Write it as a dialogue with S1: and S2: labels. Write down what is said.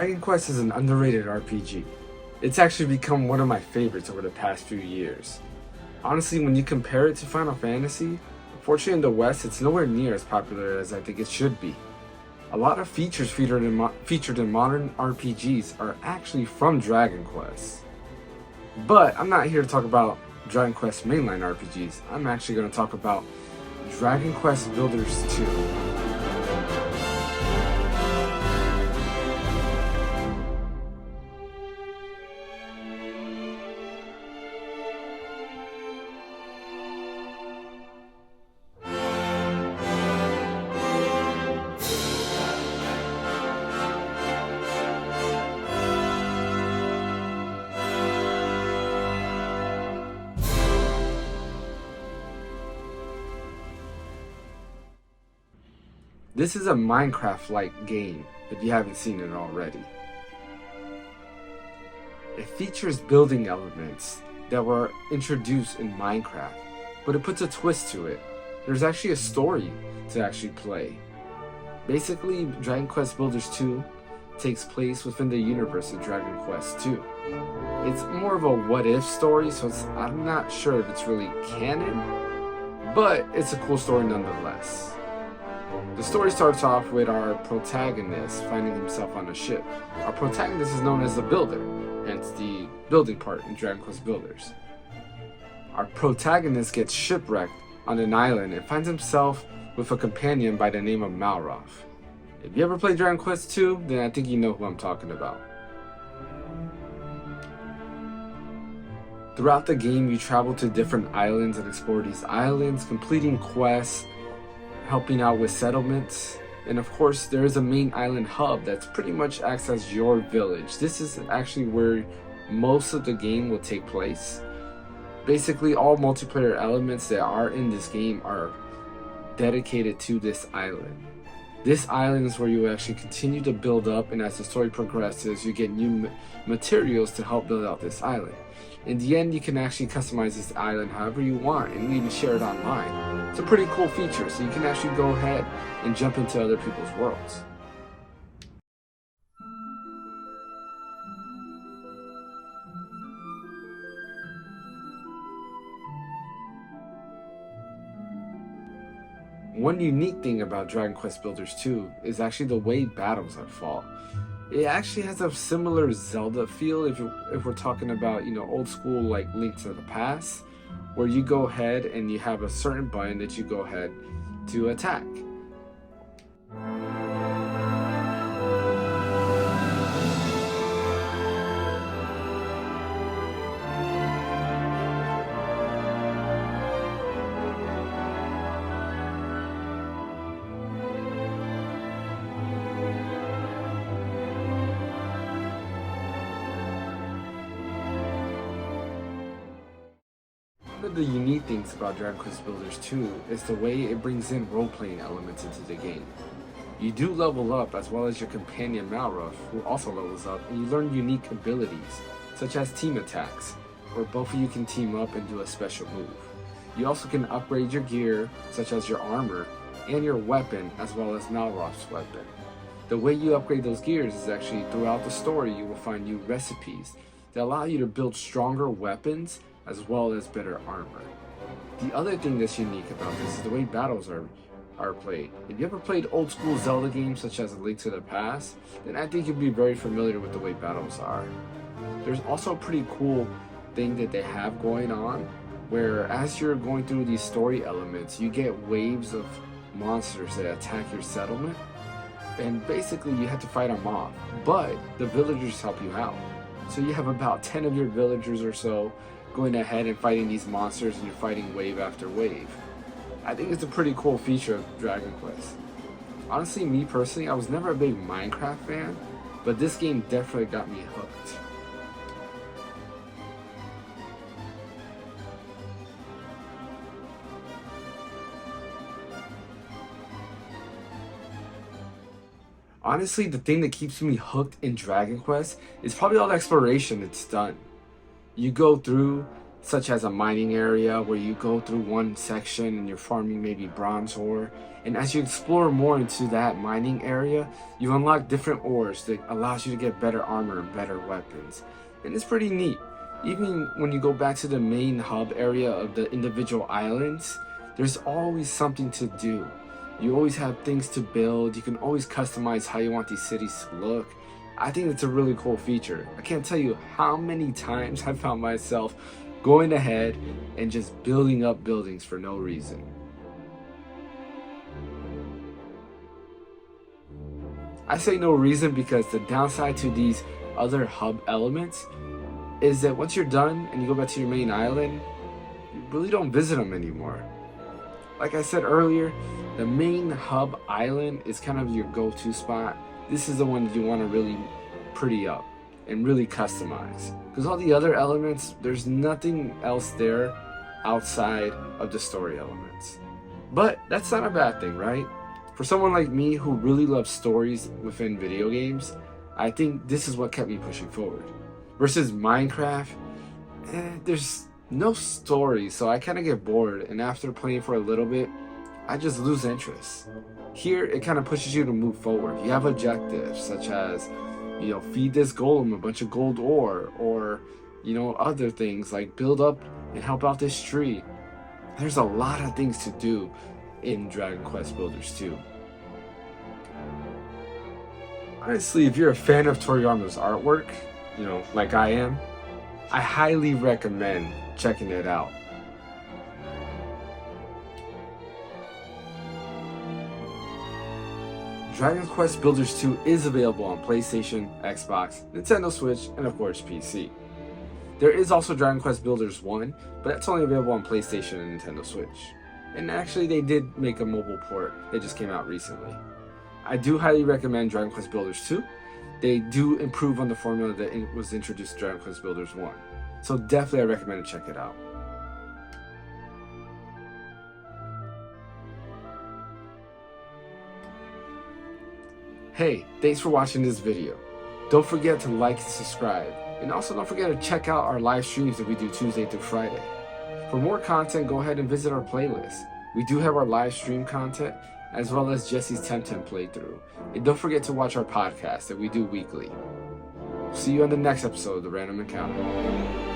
S1: Dragon Quest is an underrated RPG. It's actually become one of my favorites over the past few years. Honestly, when you compare it to Final Fantasy, unfortunately in the West, it's nowhere near as popular as I think it should be. A lot of features featured in modern RPGs are actually from Dragon Quest. But I'm not here to talk about Dragon Quest mainline RPGs. I'm actually going to talk about Dragon Quest Builders 2. This is a Minecraft-like game, if you haven't seen it already. It features building elements that were introduced in Minecraft, but it puts a twist to it. There's actually a story to actually play. Basically, Dragon Quest Builders 2 takes place within the universe of Dragon Quest 2. It's more of a what-if story, so I'm not sure if it's really canon, but it's a cool story nonetheless. The story starts off with our protagonist finding himself on a ship. Our protagonist is known as the Builder, hence the building part in Dragon Quest Builders. Our protagonist gets shipwrecked on an island and finds himself with a companion by the name of Malroth. If you ever played Dragon Quest 2, then I think you know who I'm talking about. Throughout the game, you travel to different islands and explore these islands, completing quests, helping out with settlements, and of course there is a main island hub that's pretty much acts as your village. This is actually where most of the game will take place. Basically all multiplayer elements that are in this game are dedicated to this island. This island is where you actually continue to build up, and as the story progresses you get new materials to help build out this island. In the end, you can actually customize this island however you want and even share it online. It's a pretty cool feature, so you can actually go ahead and jump into other people's worlds. One unique thing about Dragon Quest Builders 2 is actually the way battles are fought. It actually has a similar Zelda feel if we're talking about, old school like Link to the Past, where you go ahead and you have a certain button that you go ahead to attack. One of the unique things about Dragon Quest Builders 2 is the way it brings in role-playing elements into the game. You do level up as well as your companion Malroth, who also levels up, and you learn unique abilities, such as team attacks, where both of you can team up and do a special move. You also can upgrade your gear, such as your armor, and your weapon, as well as Malroth's weapon. The way you upgrade those gears is actually throughout the story you will find new recipes that allow you to build stronger weapons as well as better armor. The other thing that's unique about this is the way battles are played. If you ever played old school Zelda games such as A Link to the Past, then I think you'll be very familiar with the way battles are. There's also a pretty cool thing that they have going on, where as you're going through these story elements, you get waves of monsters that attack your settlement, and basically you have to fight them off, but the villagers help you out. So you have about 10 of your villagers or so going ahead and fighting these monsters, and you're fighting wave after wave. I think it's a pretty cool feature of Dragon Quest. Honestly, me personally, I was never a big Minecraft fan, but this game definitely got me hooked. Honestly, the thing that keeps me hooked in Dragon Quest is probably all the exploration it's done. You go through such as a mining area where you go through one section and you're farming maybe bronze ore. And as you explore more into that mining area, you unlock different ores that allows you to get better armor and better weapons. And it's pretty neat. Even when you go back to the main hub area of the individual islands, there's always something to do. You always have things to build. You can always customize how you want these cities to look. I think it's a really cool feature. I can't tell you how many times I found myself going ahead and just building up buildings for no reason. I say no reason because the downside to these other hub elements is that once you're done and you go back to your main island, you really don't visit them anymore. Like I said earlier, the main hub island is kind of your go-to spot. This is the one that you want to really pretty up and really customize. Because all the other elements, there's nothing else there outside of the story elements. But that's not a bad thing, right? For someone like me who really loves stories within video games, I think this is what kept me pushing forward. Versus Minecraft, there's no story, so I kind of get bored, and after playing for a little bit, I just lose interest. Here, it kind of pushes you to move forward. You have objectives such as, feed this golem a bunch of gold ore, or, other things like build up and help out this tree. There's a lot of things to do in Dragon Quest Builders 2. Honestly, if you're a fan of Toriyama's artwork, like I am, I highly recommend checking it out. Dragon Quest Builders 2 is available on PlayStation, Xbox, Nintendo Switch, and of course PC. There is also Dragon Quest Builders 1, but that's only available on PlayStation and Nintendo Switch. And actually they did make a mobile port that just came out recently. I do highly recommend Dragon Quest Builders 2. They do improve on the formula that was introduced to Dragon Quest Builders 1. So definitely I recommend to check it out. Hey, thanks for watching this video. Don't forget to like and subscribe. And also don't forget to check out our live streams that we do Tuesday through Friday. For more content, go ahead and visit our playlist. We do have our live stream content, as well as Jesse's Temtem playthrough. And don't forget to watch our podcast that we do weekly. See you on the next episode of The Random Encounter.